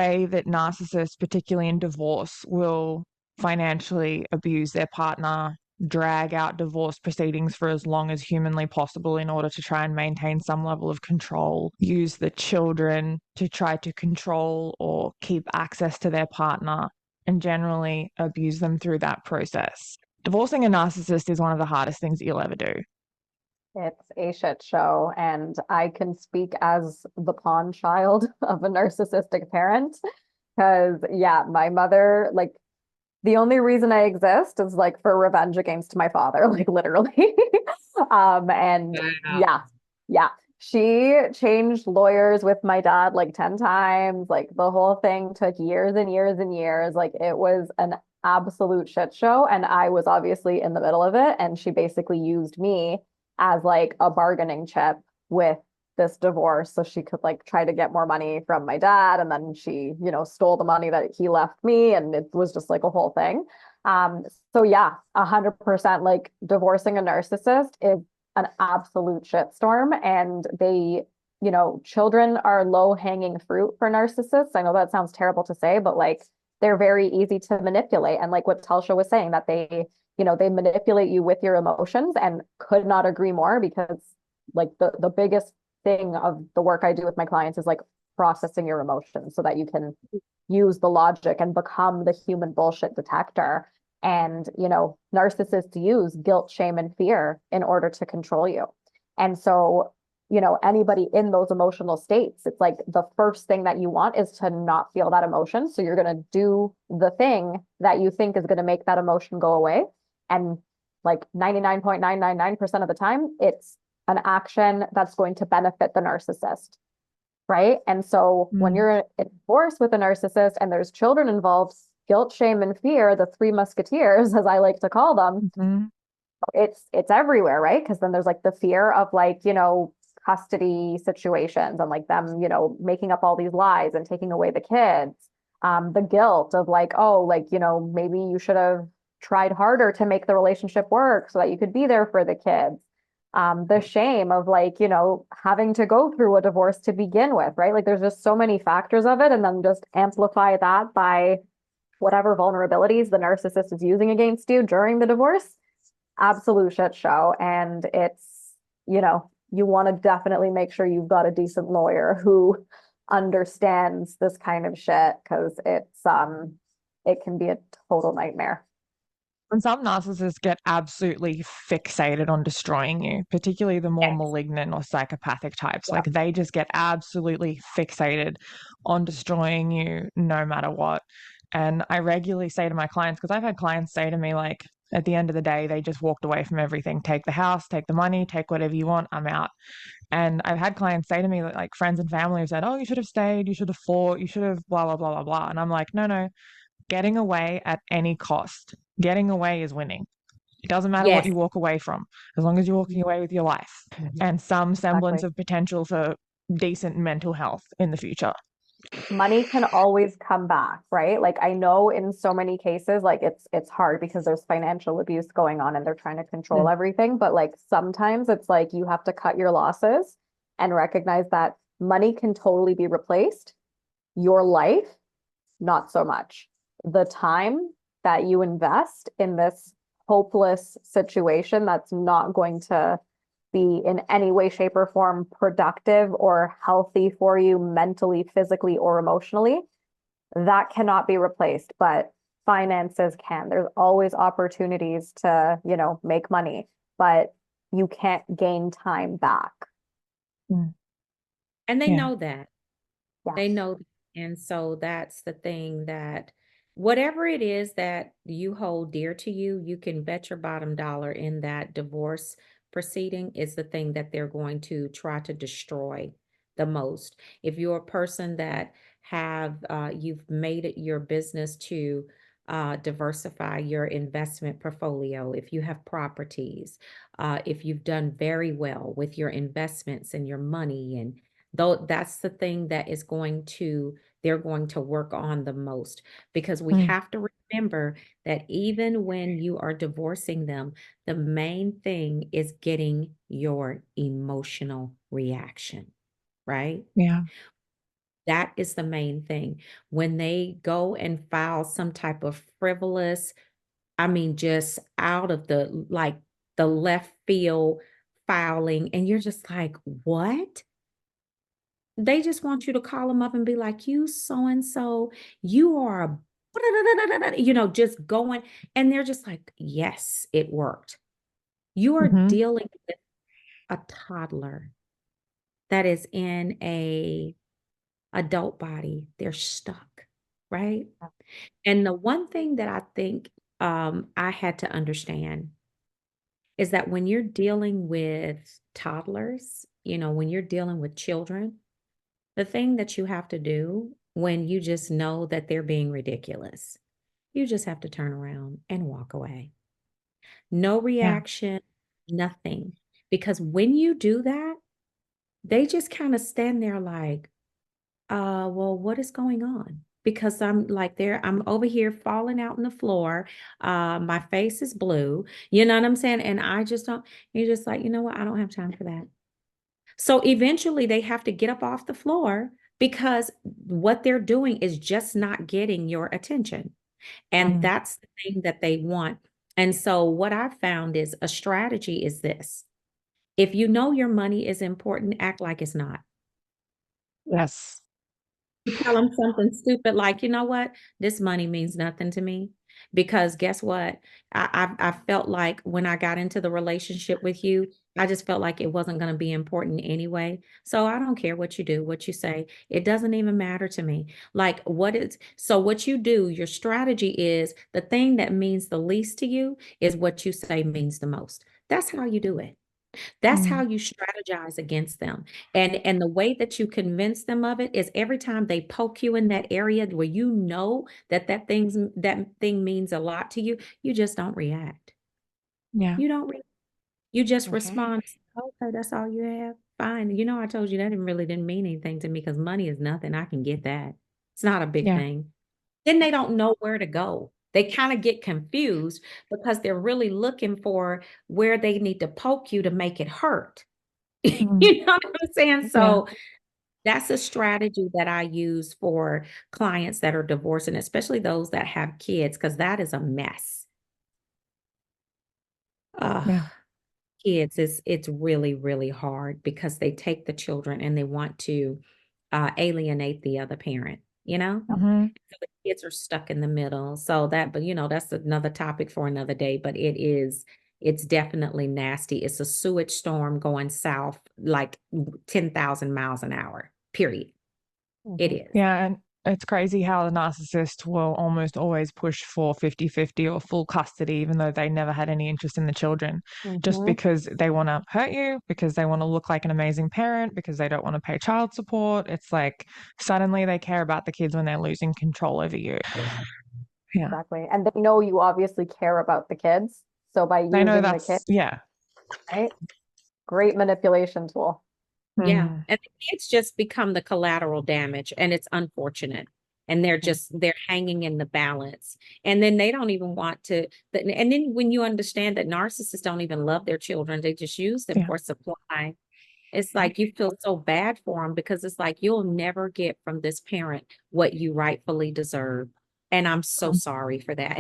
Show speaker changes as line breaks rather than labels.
way that narcissists, particularly in divorce, will financially abuse their partner, drag out divorce proceedings for as long as humanly possible in order to try and maintain some level of control, use the children to try to control or keep access to their partner, and generally abuse them through that process. Divorcing a narcissist is one of the hardest things that you'll ever do.
It's a shit show, and I can speak as the pawn child of a narcissistic parent. Because, yeah, my mother, like, the only reason I exist is like for revenge against my father, like literally. And
Yeah.
yeah, yeah. She changed lawyers with my dad like 10 times. Like the whole thing took years and years and years. Like it was an absolute shit show. And I was obviously in the middle of it. And she basically used me as like a bargaining chip with this divorce so she could like try to get more money from my dad, and then she stole the money that he left me, and it was just like a whole thing. um so yeah, 100%, like divorcing a narcissist is an absolute shitstorm, and children are low hanging fruit for narcissists. I know that sounds terrible to say, but like they're very easy to manipulate, and like what Telsha was saying, that they manipulate you with your emotions, and could not agree more, because like the biggest thing of the work I do with my clients is like processing your emotions so that you can use the logic and become the human bullshit detector. And, narcissists use guilt, shame, and fear in order to control you. And so, anybody in those emotional states, it's like the first thing that you want is to not feel that emotion. So you're going to do the thing that you think is going to make that emotion go away. And like 99.999% of the time, it's an action that's going to benefit the narcissist, right? And so when
Mm.
you're in divorce with a narcissist and there's children involved, guilt, shame, and fear, the three musketeers, as I like to call them,
Mhm.
it's everywhere, right? Because then there's like the fear of like, custody situations and like them, making up all these lies and taking away the kids. The guilt of like, oh, like, maybe you should have tried harder to make the relationship work so that you could be there for the kids. The shame of like, having to go through a divorce to begin with, right? Like there's just so many factors of it. And then just amplify that by whatever vulnerabilities the narcissist is using against you during the divorce. Absolute shit show. And you want to definitely make sure you've got a decent lawyer who understands this kind of shit, because it can be a total nightmare.
And some narcissists get absolutely fixated on destroying you, particularly the more
Yes.
malignant or psychopathic types.
Yeah.
Like they just get absolutely fixated on destroying you no matter what. And I regularly say to my clients, because I've had clients say to me, like, at the end of the day, they just walked away from everything. Take the house, take the money, take whatever you want, I'm out. And I've had clients say to me, like friends and family have said, oh, you should have stayed, you should have fought, you should have blah, blah, blah, blah, blah. And I'm like, no, no, getting away at any cost. Getting away is winning. It doesn't matter what
Yes.
you walk away from, as long as you're walking away with your life and some semblance
Exactly.
of potential for decent mental health in the future.
Money can always come back, right? Like I know in so many cases, like it's hard because there's financial abuse going on and they're trying to control
Mm.
everything. But like sometimes it's like you have to cut your losses and recognize that money can totally be replaced. Your life, not so much. The time that you invest in this hopeless situation that's not going to be in any way, shape, or form productive or healthy for you mentally, physically, or emotionally, that cannot be replaced. But finances can. There's always opportunities to, make money, but you can't gain time back.
Mm.
And they
Yeah.
know that.
Yeah.
They know that. And so that's the thing, that whatever it is that you hold dear to you, you can bet your bottom dollar in that divorce proceeding is the thing that they're going to try to destroy the most. If you're a person that you've made it your business to diversify your investment portfolio, if you have properties, if you've done very well with your investments and your money, and though that's the thing that is going to they're going to work on the most, because we
Mm.
have to remember that even when you are divorcing them, the main thing is getting your emotional reaction, right?
Yeah.
That is the main thing. When they go and file some type of frivolous, I mean, just out of the like the left field filing, and you're just like, what? They just want you to call them up and be like, you so and so, you are just going. And they're just like, yes, it worked. You are
Hmm.
dealing with a toddler that is in a adult body. They're stuck, right? And the one thing that I think I had to understand is that when you're dealing with toddlers, when you're dealing with children, the thing that you have to do when you just know that they're being ridiculous, you just have to turn around and walk away. No
Yeah.
reaction, nothing. Because when you do that, they just kind of stand there like, well, what is going on? Because I'm over here falling out on the floor. My face is blue. You know what I'm saying? And I just don't, you're just like, you know what? I don't have time for that. So eventually they have to get up off the floor because what they're doing is just not getting your attention. And
Mm.
that's the thing that they want. And so what I found is a strategy is this. If you know your money is important, act like it's not.
Yes.
You tell them something stupid like, you know what, this money means nothing to me. Because guess what? I felt like when I got into the relationship with you, I just felt like it wasn't going to be important anyway. So I don't care what you do, what you say. It doesn't even matter to me. So what you do, your strategy is the thing that means the least to you is what you say means the most. That's how you do it. That's how
Mm.
you strategize against them. And the way that you convince them of it is every time they poke you in that area where you know that thing means a lot to you, you just don't react.
Yeah.
You don't you just
Mhm.
respond, okay, that's all you have. Fine. I told you that didn't mean anything to me because money is nothing. I can get that. It's not a big
Yeah.
thing. Then they don't know where to go. They kind of get confused because they're really looking for where they need to poke you to make it hurt.
Mm.
You know what I'm saying?
Yeah.
So that's a strategy that I use for clients that are divorced, and especially those that have kids, because that is a mess.
Yeah.
Kids is it's really, really hard because they take the children and they want to alienate the other parent, you know?
Hmm.
So the kids are stuck in the middle. But that's another topic for another day, but it's definitely nasty. It's a sewage storm going south like 10,000 miles an hour, period. It
Mhm.
is.
Yeah. And it's crazy how the narcissist will almost always push for 50-50 or full custody, even though they never had any interest in the children, just
Mhm.
because they want to hurt you, because they want to look like an amazing parent, because they don't want to pay child support. It's like suddenly they care about the kids when they're losing control over you. Yeah.
Exactly. And they know you obviously care about the kids. So by
They know
using the kids,
that's, yeah.
right? Great manipulation tool.
Yeah.
Mm.
And it's just become the collateral damage, and it's unfortunate. And they're hanging in the balance. And then they don't even want to. And then when you understand that narcissists don't even love their children, they just use them
Yeah.
for supply. It's like you feel so bad for them because it's like you'll never get from this parent what you rightfully deserve. And I'm so sorry for that.